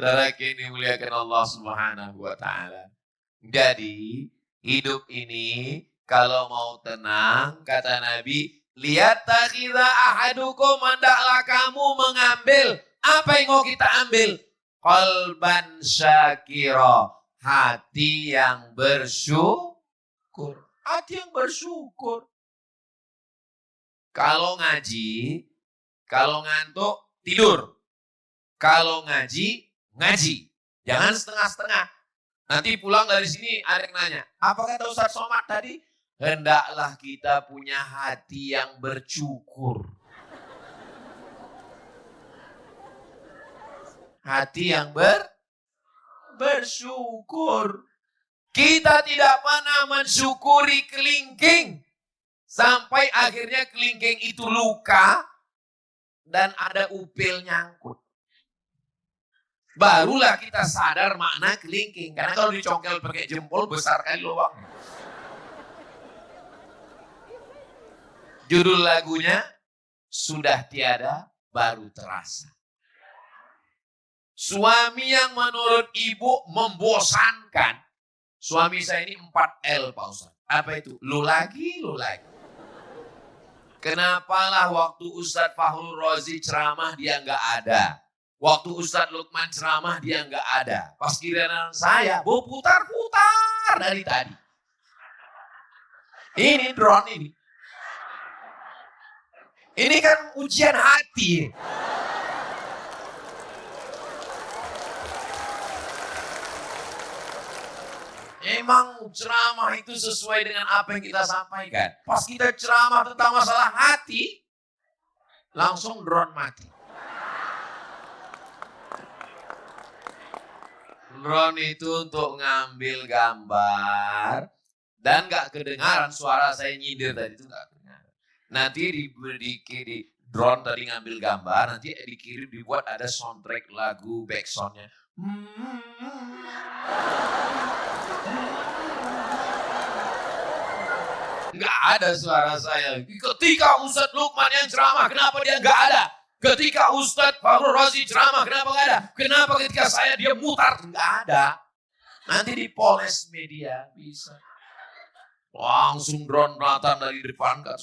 Saudara yang dimuliakan Allah Subhanahu wa Ta'ala. Jadi, hidup ini kalau mau tenang, kata Nabi, lihat takhidha ahadukum, hendaklah kamu mengambil apa yang mau kita ambil. Qalban syakira, hati yang bersyukur. Hati yang bersyukur. Kalau ngaji, kalau ngantuk, tidur. Kalau ngaji, ngaji. Jangan setengah-setengah. Nanti pulang dari sini ada yang nanya, apa kata Ustaz Somad tadi? Hendaklah kita punya hati yang bersyukur. Hati yang bersyukur. Kita tidak pernah mensyukuri kelingking. Sampai akhirnya kelingking itu luka dan ada upil nyangkut. Barulah kita sadar makna kelingking. Karena kalau dicongkel pakai jempol besar kali lubang. Judul lagunya, Sudah Tiada Baru Terasa. Suami yang menurut ibu membosankan. Suami saya ini 4L Pak Ustaz. Apa itu? Lu lagi. Kenapalah waktu Ustadz Fahru Razi ceramah dia nggak ada. Waktu Ustadz Lukman ceramah dia nggak ada. Pas giliran saya, putar-putar dari tadi. Ini drone ini. Ini kan ujian hati. Emang ceramah itu sesuai dengan apa yang kita sampaikan. Pas kita ceramah tentang masalah hati, langsung drone mati. Drone itu untuk ngambil gambar dan gak kedengaran suara saya nyindir tadi itu gak kedengaran. Nanti di drone tadi ngambil gambar, nanti dikirim dibuat ada soundtrack lagu backsoundnya. Nggak ada suara saya. Ketika Ustadz Lukman yang ceramah, kenapa dia nggak ada? Ketika Ustadz Fahru Razi ceramah, kenapa nggak ada? Kenapa ketika saya dia mutar? Nggak ada. Nanti dipoles media bisa. Langsung drone melatan dari depan kan.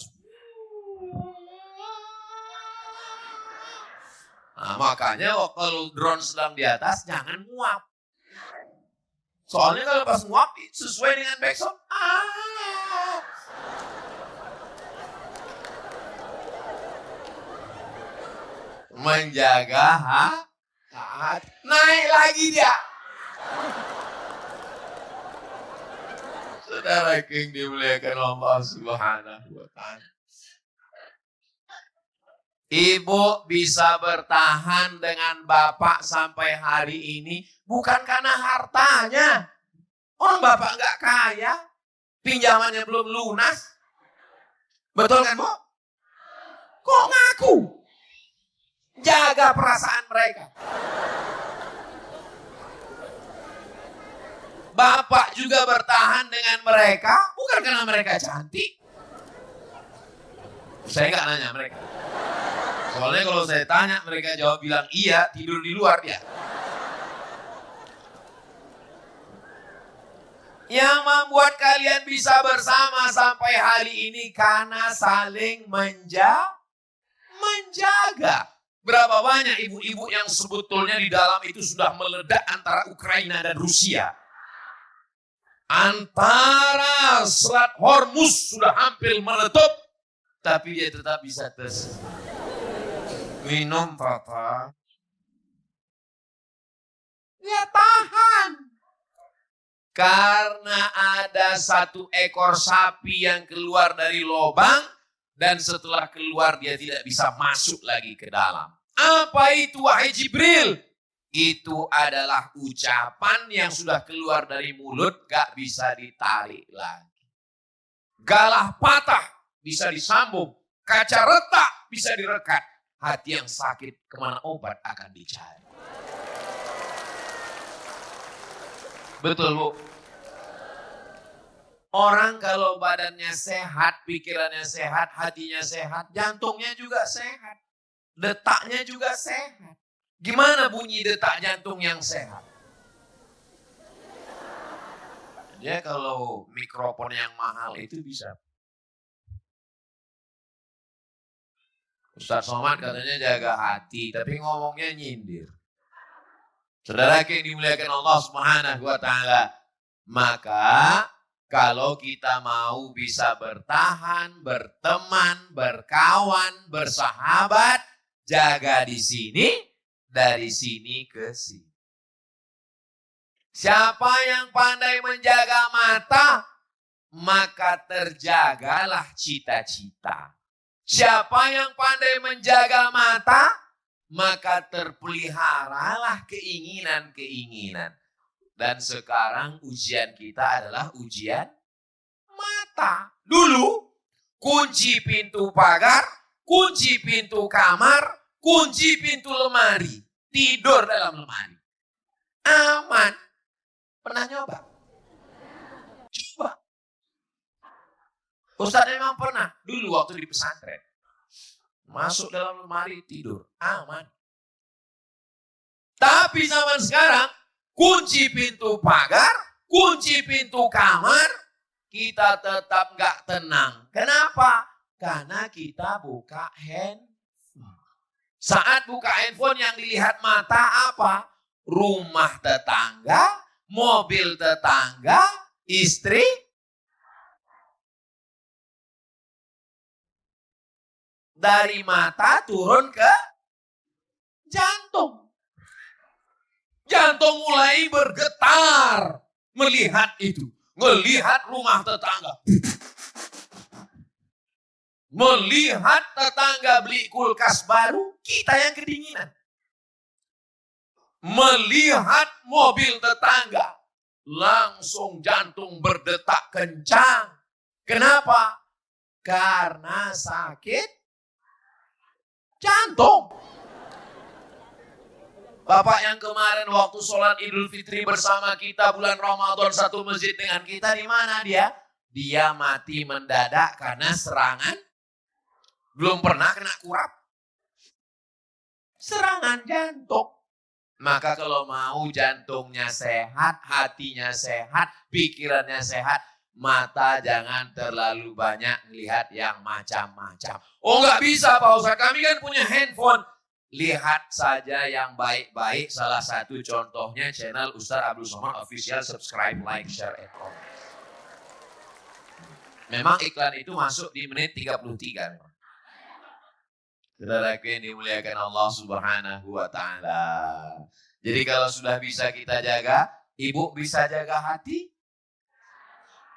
Nah, makanya kalau drone sedang di atas jangan nguap. Soalnya kalau pas nguap sesuai dengan backsound. Menjaga hati. Naik lagi dia. Saudara yang dimuliakan Allah Subhanahu wa Ta'ala. Ibu bisa bertahan dengan bapak sampai hari ini bukan karena hartanya. Orang bapak nggak kaya, pinjamannya belum lunas. Betul kan, Bu? Kok ngaku? Jaga perasaan mereka. Bapak juga bertahan dengan mereka bukan karena mereka cantik. Saya nggak nanya mereka. Soalnya kalau saya tanya, mereka jawab bilang iya, tidur di luar dia. Yang membuat kalian bisa bersama sampai hari ini karena saling menjaga. Berapa banyak ibu-ibu yang sebetulnya di dalam itu sudah meledak antara Ukraina dan Rusia. Antara Selat Hormuz sudah hampir meletup, tapi dia tetap bisa minum Papa. Ya tahan. Karena ada satu ekor sapi yang keluar dari lubang dan setelah keluar dia tidak bisa masuk lagi ke dalam. Apa itu wahai Jibril? Itu adalah ucapan yang sudah keluar dari mulut gak bisa ditarik lagi. Galah patah bisa disambung. Kaca retak bisa direkat. Hati yang sakit kemana obat akan dicari. Betul, Bu. Orang kalau badannya sehat, pikirannya sehat, hatinya sehat, jantungnya juga sehat. Detaknya juga sehat. Gimana bunyi detak jantung yang sehat? Dia kalau mikrofon yang mahal itu bisa. Ustaz Somad katanya jaga hati, tapi ngomongnya nyindir. Saudara yang dimuliakan Allah Subhanahu wa Ta'ala, maka kalau kita mau bisa bertahan, berteman, berkawan, bersahabat, jaga di sini, dari sini ke sini. Siapa yang pandai menjaga mata, maka terjagalah cita-cita. Siapa yang pandai menjaga mata, maka terpeliharalah keinginan-keinginan. Dan sekarang ujian kita adalah ujian mata. Dulu, kunci pintu pagar, kunci pintu kamar, kunci pintu lemari. Tidur dalam lemari. Aman. Pernah nyoba? Coba. Ustaz memang pernah. Dulu waktu di pesantren. Masuk dalam lemari, tidur. Aman. Tapi zaman sekarang, kunci pintu pagar, kunci pintu kamar, kita tetap gak tenang. Kenapa? Karena kita buka handphone. Saat buka handphone yang dilihat mata apa? Rumah tetangga, mobil tetangga, istri. Dari mata turun ke jantung. Jantung mulai bergetar melihat itu. Melihat rumah tetangga. Melihat tetangga beli kulkas baru, kita yang kedinginan. Melihat mobil tetangga, langsung jantung berdetak kencang. Kenapa? Karena sakit jantung. Bapak yang kemarin waktu sholat Idul Fitri bersama kita bulan Ramadan satu masjid dengan kita, di mana dia? Dia mati mendadak karena serangan. Belum pernah kena kurap. Serangan jantung. Maka kalau mau jantungnya sehat, hatinya sehat, pikirannya sehat, mata jangan terlalu banyak melihat yang macam-macam. Oh nggak bisa Pak Ustaz, kami kan punya handphone. Lihat saja yang baik-baik. Salah satu contohnya channel Ustaz Abdul Somad Official. Subscribe, like, share, and comment. Memang iklan itu masuk di menit 33. Saudara yang dimuliakan Allah Subhanahu wa Ta'ala. Jadi kalau sudah bisa kita jaga, ibu bisa jaga hati,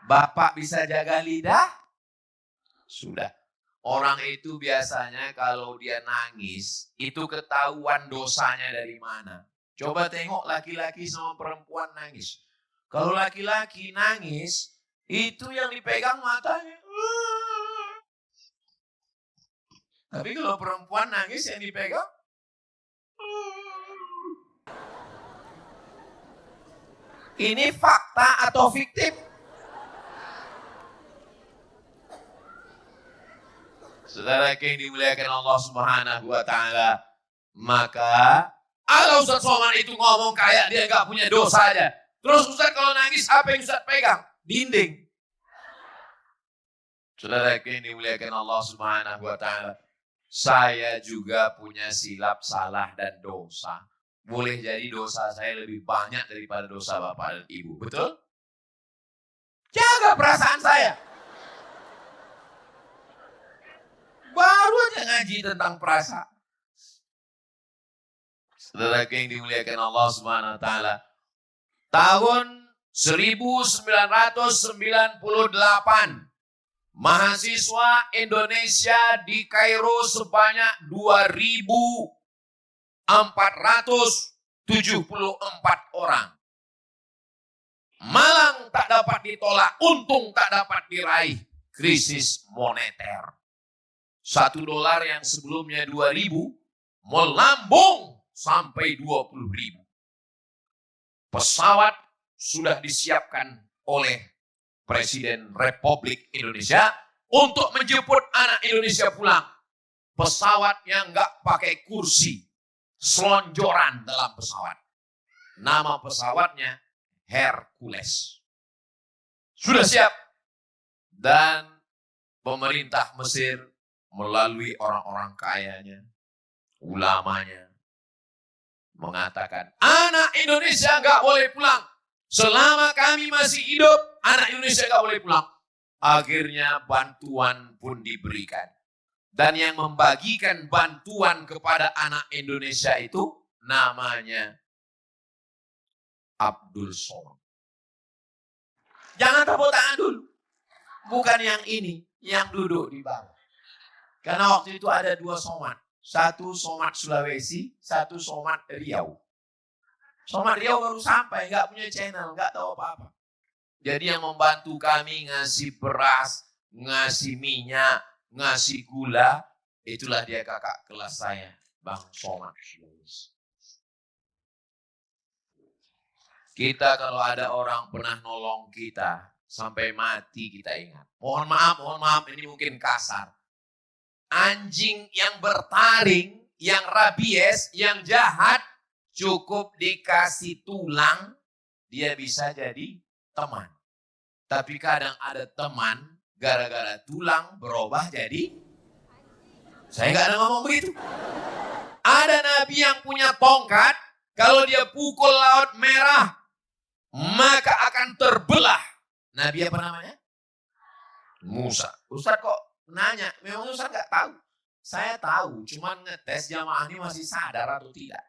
bapak bisa jaga lidah, sudah. Orang itu biasanya kalau dia nangis, itu ketahuan dosanya dari mana. Coba tengok laki-laki sama perempuan nangis. Kalau laki-laki nangis, itu yang dipegang matanya. Tapi kalau perempuan nangis yang dipegang, ini fakta atau fiktif? Saudara yang dimuliakan Allah Subhanahu wa Ta'ala, maka kalau Ustaz Somad itu ngomong kayak dia gak punya dosa aja. Terus Ustaz kalau nangis apa yang Ustaz pegang? Dinding. Saudara yang dimuliakan Allah Subhanahu wa Ta'ala, saya juga punya silap, salah, dan dosa. Boleh jadi dosa saya lebih banyak daripada dosa bapak dan ibu. Betul? Jaga perasaan saya. Baru aja ngaji tentang perasaan. Saudara yang dimuliakan Allah Subhanahu wa Ta'ala, tahun 1998, mahasiswa Indonesia di Kairo sebanyak 2.474 orang. Malang tak dapat ditolak, untung tak dapat diraih. Krisis moneter. $1 yang sebelumnya 2.000 melambung sampai 20.000. Pesawat sudah disiapkan oleh Presiden Republik Indonesia untuk menjemput anak Indonesia pulang. Pesawat yang nggak pakai kursi. selonjoran dalam pesawat. Nama pesawatnya Hercules. Sudah siap. Dan pemerintah Mesir melalui orang-orang kayanya, ulamanya, mengatakan, anak Indonesia nggak boleh pulang. Selama kami masih hidup, anak Indonesia nggak boleh pulang. Akhirnya bantuan pun diberikan. Dan yang membagikan bantuan kepada anak Indonesia itu namanya Abdul Somad. Jangan tepuk tangan dulu. Bukan yang ini, yang duduk di bawah. Karena waktu itu ada 2 Somad. Satu Somad Sulawesi, satu Somad Riau. Somad Riau baru sampai, nggak punya channel, nggak tahu apa-apa. Jadi yang membantu kami ngasih beras, ngasih minyak, ngasih gula, itulah dia kakak kelas saya, Bang Somad Sulawesi. Kita kalau ada orang pernah nolong kita, sampai mati kita ingat. Mohon maaf, ini mungkin kasar. Anjing yang bertaring, yang rabies, yang jahat, cukup dikasih tulang, dia bisa jadi teman. Tapi kadang ada teman, gara-gara tulang berubah jadi, saya nggak ada ngomong begitu. Ada nabi yang punya tongkat, kalau dia pukul Laut Merah, maka akan terbelah. Nabi apa namanya? Musa. Ustaz kok nanya, memang Ustaz nggak tahu. Saya tahu, cuman ngetes jamaah ini masih sadar atau tidak.